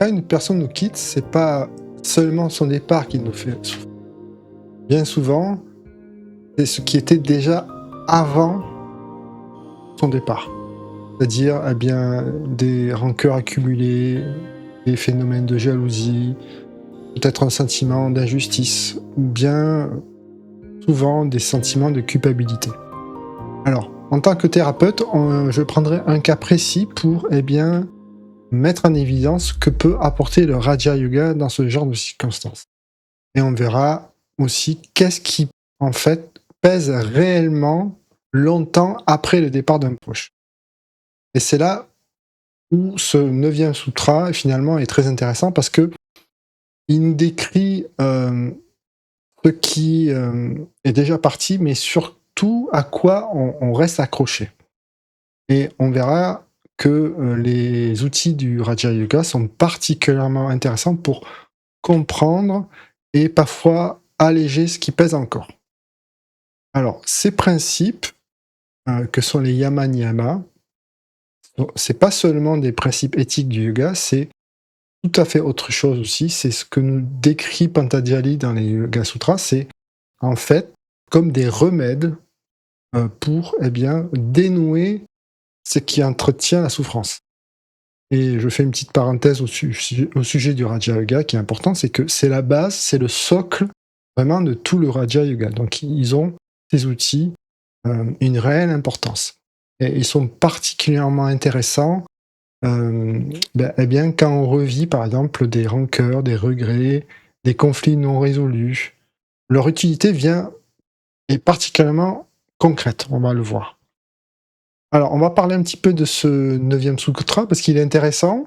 quand une personne nous quitte, c'est pas seulement son départ qui nous fait souffrir. Bien souvent, c'est ce qui était déjà avant son départ. C'est-à-dire, eh bien, des rancœurs accumulées, des phénomènes de jalousie, peut-être un sentiment d'injustice, ou bien souvent des sentiments de culpabilité. Alors, en tant que thérapeute, je prendrai un cas précis pour, eh bien, mettre en évidence ce que peut apporter le Raja Yoga dans ce genre de circonstances. Et on verra aussi qu'est-ce qui, en fait, pèse réellement longtemps après le départ d'un proche. Et c'est là où ce 9e sutra, finalement, est très intéressant parce que il nous décrit ce qui est déjà parti, mais surtout à quoi on reste accroché. Et on verra que les outils du Raja Yoga sont particulièrement intéressants pour comprendre et parfois alléger ce qui pèse encore. Alors, ces principes, que sont les yama niyama, c'est pas seulement des principes éthiques du yoga, c'est tout à fait autre chose aussi. C'est ce que nous décrit Patanjali dans les Yoga Sutras, c'est en fait comme des remèdes pour eh bien, dénouer ce qui entretient la souffrance. Et je fais une petite parenthèse au sujet du Raja Yoga qui est important, c'est que c'est la base, c'est le socle vraiment de tout le Raja Yoga. Donc ils ont ces outils une réelle importance. Et ils sont particulièrement intéressants eh bien, quand on revit par exemple des rancœurs, des regrets, des conflits non résolus. Leur utilité est particulièrement concrète, on va le voir. Alors, on va parler un petit peu de ce 9e sutra parce qu'il est intéressant.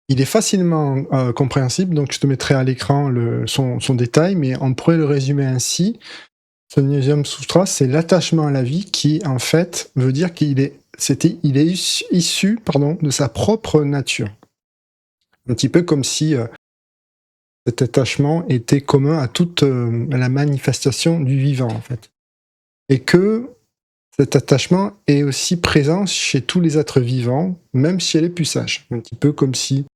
Il est facilement compréhensible, donc je te mettrai à l'écran son détail, mais on pourrait le résumer ainsi. Ce 9e sutra, c'est l'attachement à la vie qui, en fait, veut dire il est issu de sa propre nature. Un petit peu comme si cet attachement était commun à toute la manifestation du vivant, en fait. Et que cet attachement est aussi présent chez tous les êtres vivants, même chez les plus sages. Un petit peu comme si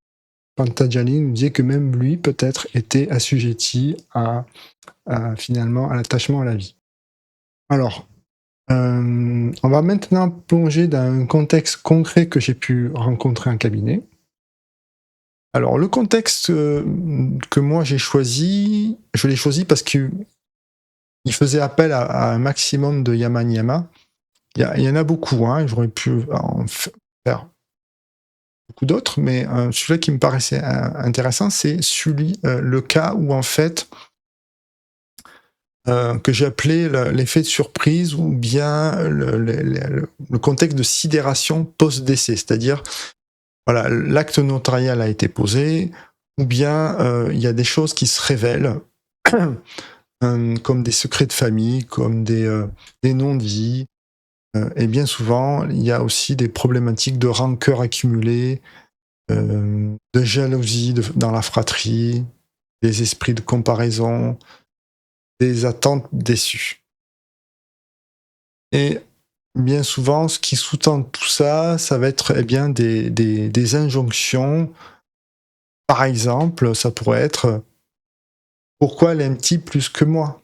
Patanjali nous disait que même lui, peut-être, était assujetti finalement à l'attachement à la vie. Alors, on va maintenant plonger dans un contexte concret que j'ai pu rencontrer en cabinet. Alors, le contexte que moi j'ai choisi, je l'ai choisi parce qu'il faisait appel à un maximum de yama niyama. Il y en a beaucoup, hein, j'aurais pu en faire beaucoup d'autres, mais celui-là qui me paraissait intéressant, c'est le cas où en fait que j'ai appelé l'effet de surprise ou bien le contexte de sidération post-décès, c'est-à-dire voilà, l'acte notarial a été posé, ou bien il y a des choses qui se révèlent, comme des secrets de famille, comme des non-dits, et bien souvent, il y a aussi des problématiques de rancœur accumulée, de jalousie dans la fratrie, des esprits de comparaison, des attentes déçues. Et bien souvent, ce qui sous-tend tout ça, ça va être des injonctions. Par exemple, ça pourrait être pourquoi l'aime-t-il plus que moi?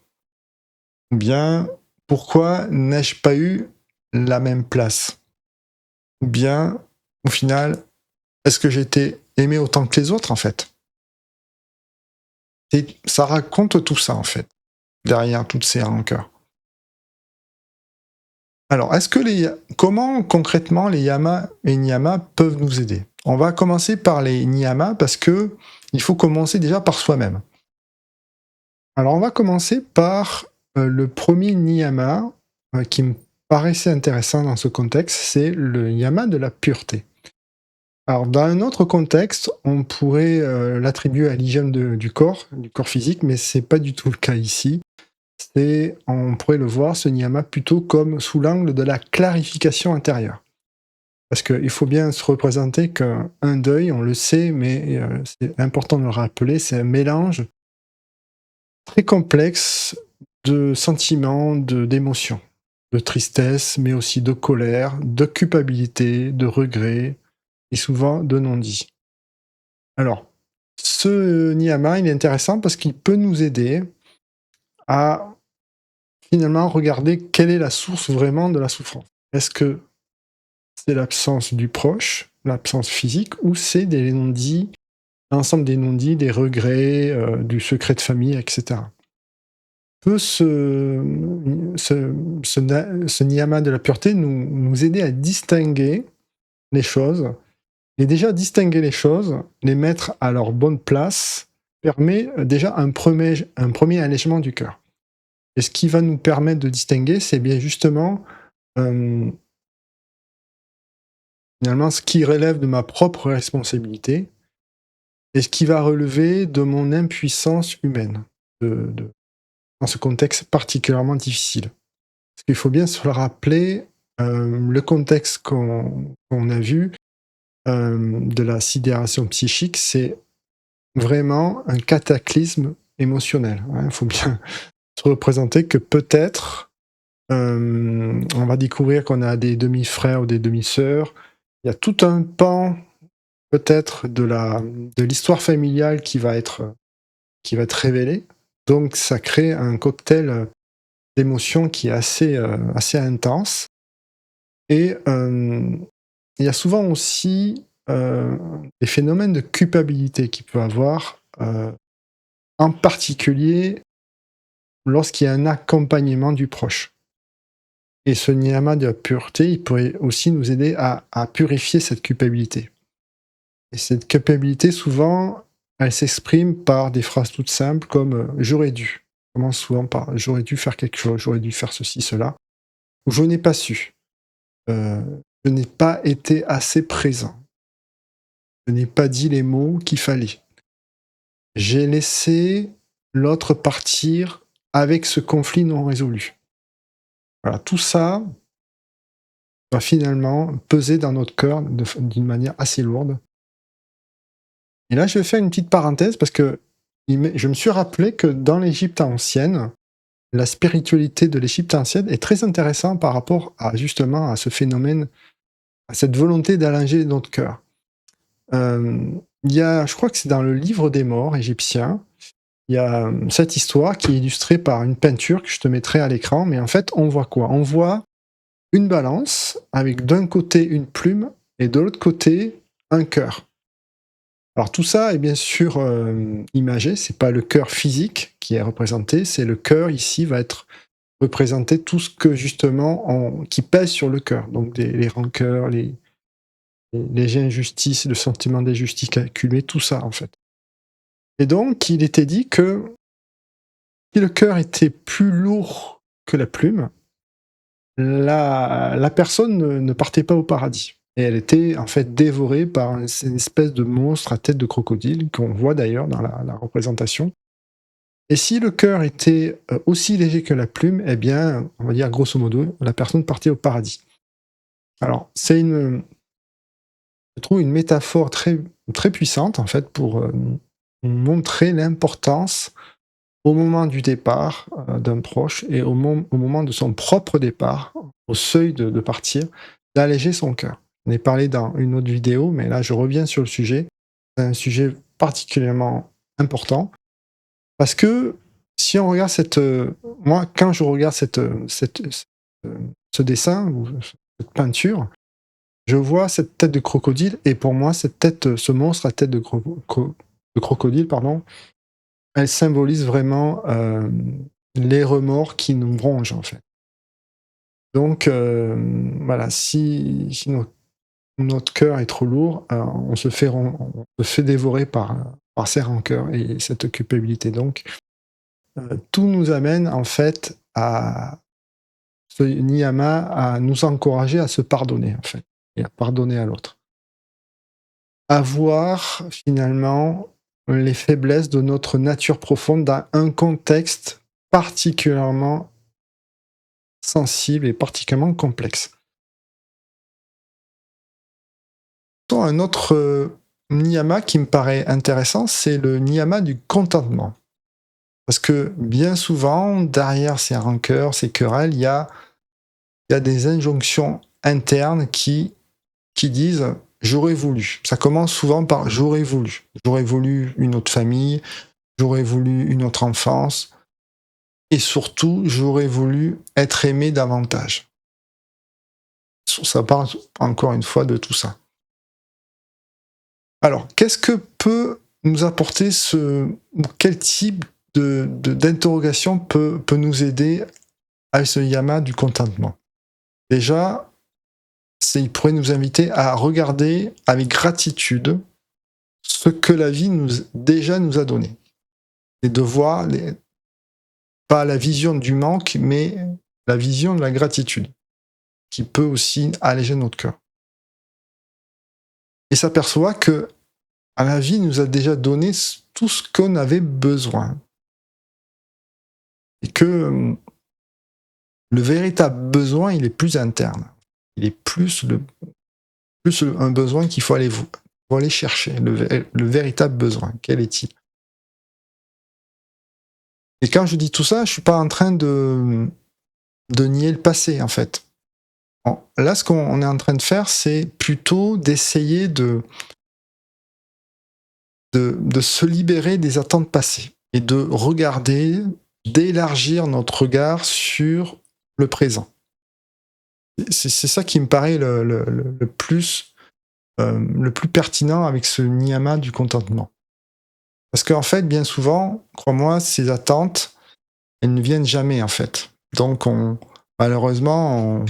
Ou bien pourquoi n'ai-je pas eu la même place? Ou bien, au final, est-ce que j'ai été aimé autant que les autres en fait? Et ça raconte tout ça en fait, derrière toutes ces rancœurs. Alors, comment concrètement les yamas et niyamas peuvent nous aider? On va commencer par les niyamas parce que il faut commencer déjà par soi-même. Alors, on va commencer par le premier niyama qui me paraissait intéressant dans ce contexte, c'est le niyama de la pureté. Alors, dans un autre contexte, on pourrait l'attribuer à l'hygiène du corps physique, mais c'est pas du tout le cas ici. On pourrait le voir, ce niyama, plutôt comme sous l'angle de la clarification intérieure. Parce qu'il faut bien se représenter qu'un deuil, on le sait, mais c'est important de le rappeler, c'est un mélange très complexe de sentiments, d'émotions, de tristesse, mais aussi de colère, de culpabilité, de regret, et souvent de non-dit. Alors, ce niyama, il est intéressant parce qu'il peut nous aider à finalement regarder quelle est la source vraiment de la souffrance. Est-ce que c'est l'absence du proche, l'absence physique, ou c'est des non-dits, l'ensemble des non-dits, des regrets, du secret de famille, etc. Peut ce niyama de la pureté nous aider à distinguer les choses. Et déjà, distinguer les choses, les mettre à leur bonne place, permet déjà un premier allègement du cœur. Et ce qui va nous permettre de distinguer, c'est bien justement finalement ce qui relève de ma propre responsabilité et ce qui va relever de mon impuissance humaine dans ce contexte particulièrement difficile. Parce qu'il faut bien se le rappeler, le contexte qu'on a vu de la sidération psychique, c'est vraiment un cataclysme émotionnel. Il faut bien se représenter que peut-être on va découvrir qu'on a des demi-frères ou des demi-sœurs. Il y a tout un pan peut-être de l'histoire familiale qui va être révélé. Donc ça crée un cocktail d'émotions qui est assez intense. Et il y a souvent aussi des phénomènes de culpabilité qu'il peut avoir, en particulier lorsqu'il y a un accompagnement du proche. Et ce niyama de la pureté, il pourrait aussi nous aider à purifier cette culpabilité. Et cette culpabilité, souvent, elle s'exprime par des phrases toutes simples comme j'aurais dû. On commence souvent par j'aurais dû faire quelque chose, j'aurais dû faire ceci, cela, ou je n'ai pas su. Euh, je n'ai pas été assez présent. Je n'ai pas dit les mots qu'il fallait. J'ai laissé l'autre partir avec ce conflit non résolu. Voilà, tout ça va finalement peser dans notre cœur d'une manière assez lourde. Et là, je vais faire une petite parenthèse parce que je me suis rappelé que dans l'Égypte ancienne, la spiritualité de l'Égypte ancienne est très intéressante par rapport à justement à ce phénomène, à cette volonté d'allonger notre cœur. Il y a, je crois que c'est dans le livre des morts égyptien, il y a cette histoire qui est illustrée par une peinture que je te mettrai à l'écran, mais en fait, on voit quoi? On voit une balance avec d'un côté une plume et de l'autre côté un cœur. Alors tout ça est bien sûr imagé, c'est pas le cœur physique qui est représenté, c'est le cœur ici va être représenté tout ce que justement qui pèse sur le cœur, donc les rancœurs, les injustices, le sentiment d'injustice accumulé, tout ça en fait. Et donc il était dit que si le cœur était plus lourd que la plume, la personne ne partait pas au paradis. Et elle était en fait dévorée par une espèce de monstre à tête de crocodile, qu'on voit d'ailleurs dans la représentation. Et si le cœur était aussi léger que la plume, eh bien, on va dire grosso modo, la personne partait au paradis. Alors, je trouve une métaphore très, très puissante en fait pour montrer l'importance au moment du départ d'un proche et au moment de son propre départ, au seuil de partir, d'alléger son cœur. On ai parlé dans une autre vidéo, mais là je reviens sur le sujet. C'est un sujet particulièrement important parce que si on regarde moi quand je regarde ce dessin ou cette peinture, je vois cette tête de crocodile et pour moi ce monstre à tête de crocodile, pardon, elle symbolise vraiment les remords qui nous rongent en fait. Donc voilà, si notre cœur est trop lourd, on se fait dévorer par ces rancœurs et cette culpabilité. Donc tout nous amène en fait à ce niyama à nous encourager à se pardonner en fait et à pardonner à l'autre. À voir finalement les faiblesses de notre nature profonde dans un contexte particulièrement sensible et particulièrement complexe. Un autre niyama qui me paraît intéressant, c'est le niyama du contentement. Parce que bien souvent, derrière ces rancœurs, ces querelles, il y a des injonctions internes qui disent j'aurais voulu. Ça commence souvent par j'aurais voulu. J'aurais voulu une autre famille, j'aurais voulu une autre enfance, et surtout, j'aurais voulu être aimé davantage. Ça parle encore une fois de tout ça. Alors, qu'est-ce que peut nous apporter quel type d'interrogation peut nous aider avec ce yama du contentement? Déjà, il pourrait nous inviter à regarder avec gratitude ce que la vie déjà nous a donné. Et de voir, pas la vision du manque, mais la vision de la gratitude, qui peut aussi alléger notre cœur. Et s'aperçoit que la vie nous a déjà donné tout ce qu'on avait besoin. Et que le véritable besoin, il est plus interne. Il est plus un besoin qu'il faut aller chercher, le véritable besoin. Quel est-il? Et quand je dis tout ça, je ne suis pas en train de nier le passé, en fait. Bon, là, ce qu'on est en train de faire, c'est plutôt d'essayer de se libérer des attentes passées et de regarder, d'élargir notre regard sur le présent. C'est ça qui me paraît le plus pertinent avec ce niyama du contentement. Parce qu'en fait, bien souvent, crois-moi, ces attentes, elles ne viennent jamais, en fait. Donc, malheureusement,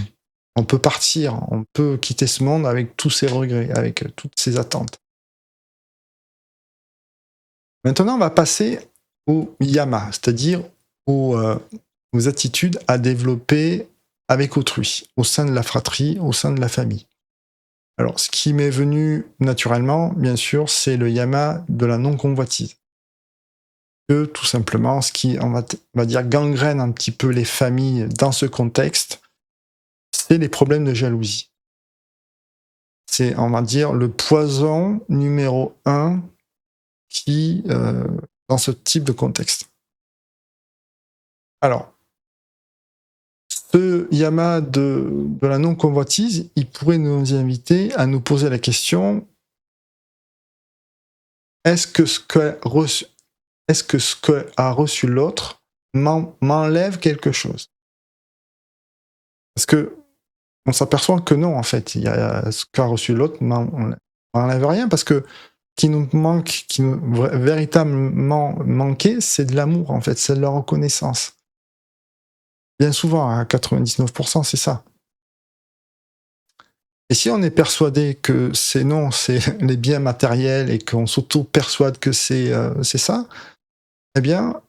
on peut partir, on peut quitter ce monde avec tous ces regrets, avec toutes ces attentes. Maintenant, on va passer au yama, c'est-à-dire aux attitudes à développer avec autrui, au sein de la fratrie, au sein de la famille. Alors, ce qui m'est venu naturellement, bien sûr, c'est le yama de la non-convoitise. Que tout simplement, ce qui, on va dire, gangrène un petit peu les familles dans ce contexte, c'est les problèmes de jalousie. C'est, on va dire, le poison numéro 1 qui, dans ce type de contexte. Alors, ce yama de la non-convoitise, il pourrait nous inviter à nous poser la question, est-ce que ce qu'a reçu l'autre m'enlève quelque chose? Parce que on s'aperçoit que non, en fait. Ce qu'a reçu l'autre m'enlève rien, parce que qui nous véritablement manquait, c'est de l'amour, en fait, c'est de la reconnaissance. Bien souvent, à 99%, c'est ça. Et si on est persuadé que c'est les biens matériels et qu'on s'auto-persuade que c'est ça, eh bien,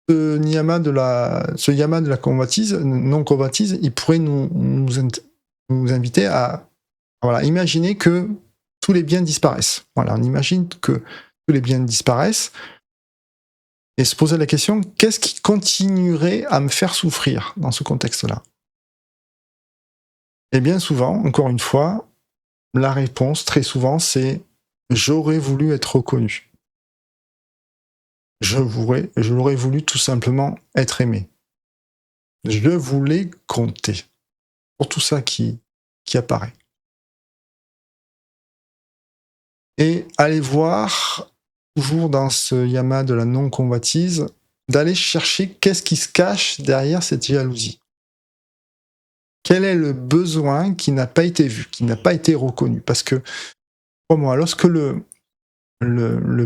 ce yama de la convoitise, non-convoitise, il pourrait nous inviter à imaginer que tous les biens disparaissent. Voilà, on imagine que tous les biens disparaissent et se poser la question, qu'est-ce qui continuerait à me faire souffrir dans ce contexte-là? Et bien souvent, encore une fois, la réponse, très souvent, c'est « j'aurais voulu être reconnu ». J'aurais voulu tout simplement être aimé. Je voulais compter. Pour tout ça qui apparaît. Et aller voir, toujours dans ce yama de la non-convoitise, d'aller chercher qu'est-ce qui se cache derrière cette jalousie. Quel est le besoin qui n'a pas été vu, qui n'a pas été reconnu? Parce que, pour moi, lorsque le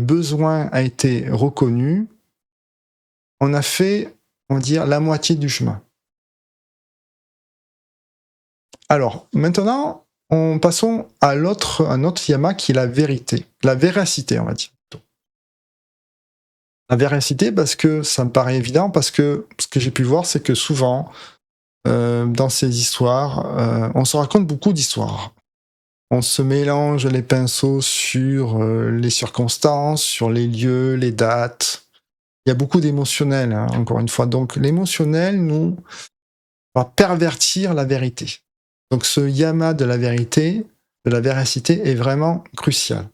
besoin a été reconnu, on a fait, on va dire, la moitié du chemin. Alors, maintenant, passons à un autre yama qui est la vérité. La véracité, on va dire. La véracité, parce que ça me paraît évident, parce que ce que j'ai pu voir, c'est que souvent, dans ces histoires, on se raconte beaucoup d'histoires. On se mélange les pinceaux sur les circonstances, sur les lieux, les dates. Il y a beaucoup d'émotionnel, hein, encore une fois. Donc l'émotionnel va pervertir la vérité. Donc ce yama de la vérité, de la véracité, est vraiment crucial.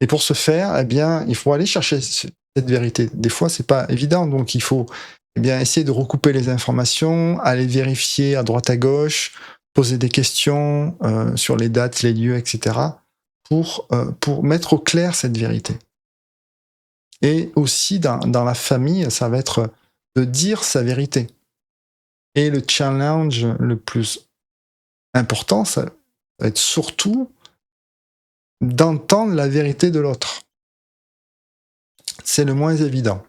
Et pour ce faire, eh bien, il faut aller chercher cette vérité. Des fois, c'est pas évident, donc il faut essayer de recouper les informations, aller vérifier à droite à gauche, poser des questions sur les dates, les lieux, etc. pour mettre au clair cette vérité. Et aussi, dans la famille, ça va être de dire sa vérité. Et le challenge le plus important, ça va être surtout d'entendre la vérité de l'autre. C'est le moins évident.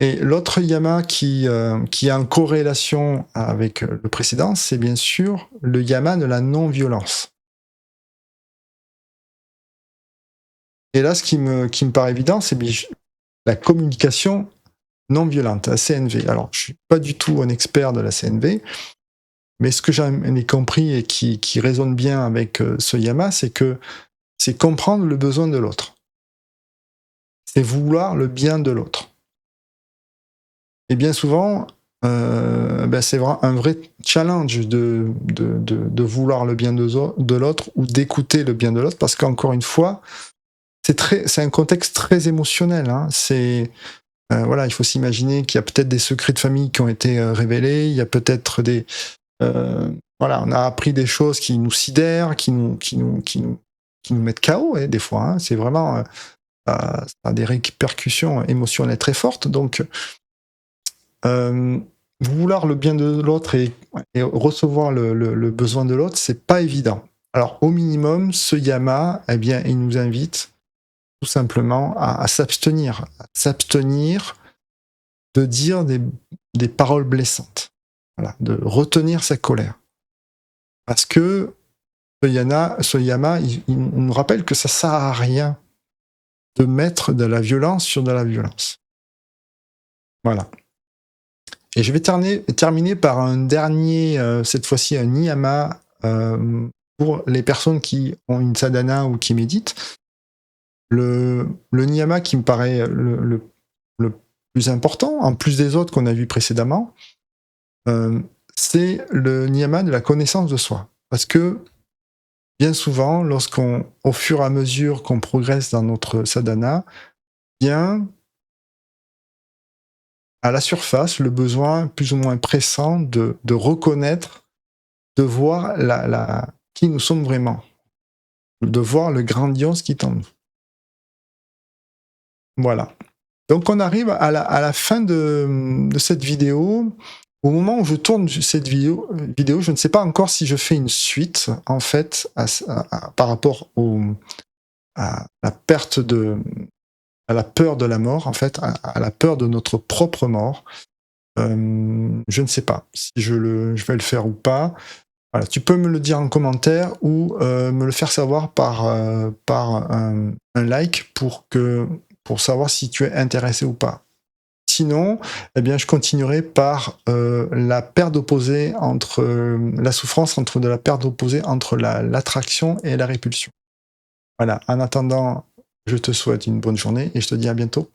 Et l'autre yama qui est en corrélation avec le précédent, c'est bien sûr le yama de la non-violence. Et là, ce qui me paraît évident, c'est la communication non violente, la CNV. Alors, je ne suis pas du tout un expert de la CNV, mais ce que j'en ai compris et qui résonne bien avec ce yama, c'est que c'est comprendre le besoin de l'autre. C'est vouloir le bien de l'autre. Et bien souvent, c'est un vrai challenge de vouloir le bien de l'autre ou d'écouter le bien de l'autre, parce qu'encore une fois, c'est un contexte très émotionnel. Hein. Voilà, il faut s'imaginer qu'il y a peut-être des secrets de famille qui ont été révélés, il y a peut-être voilà, on a appris des choses qui nous sidèrent, qui nous mettent KO, des fois. Hein. C'est vraiment ça a des répercussions émotionnelles très fortes. Donc, vouloir le bien de l'autre et recevoir le besoin de l'autre, c'est pas évident. Alors, au minimum, ce yama, eh bien, il nous invite tout simplement à s'abstenir de dire des paroles blessantes, voilà, de retenir sa colère. Parce que ce yama, il nous rappelle que ça sert à rien de mettre de la violence sur de la violence. Voilà. Et je vais terminer par un dernier, cette fois-ci un niyama, pour les personnes qui ont une sadhana ou qui méditent. Le niyama qui me paraît le plus important, en plus des autres qu'on a vus précédemment, c'est le niyama de la connaissance de soi. Parce que bien souvent, au fur et à mesure qu'on progresse dans notre sadhana, vient à la surface le besoin plus ou moins pressant de reconnaître, de voir qui nous sommes vraiment, de voir le grandiose qui est en nous. Voilà. Donc on arrive à la fin de cette vidéo. Au moment où je tourne cette vidéo, je ne sais pas encore si je fais une suite, en fait, par rapport à la perte à la peur de la mort, en fait, à la peur de notre propre mort. Je ne sais pas si je vais le faire ou pas. Voilà, tu peux me le dire en commentaire ou me le faire savoir par un like pour savoir si tu es intéressé ou pas. Sinon, eh bien, je continuerai par la paire d'opposés entre la souffrance de la paire d'opposés entre l'attraction et la répulsion. Voilà, en attendant, je te souhaite une bonne journée et je te dis à bientôt.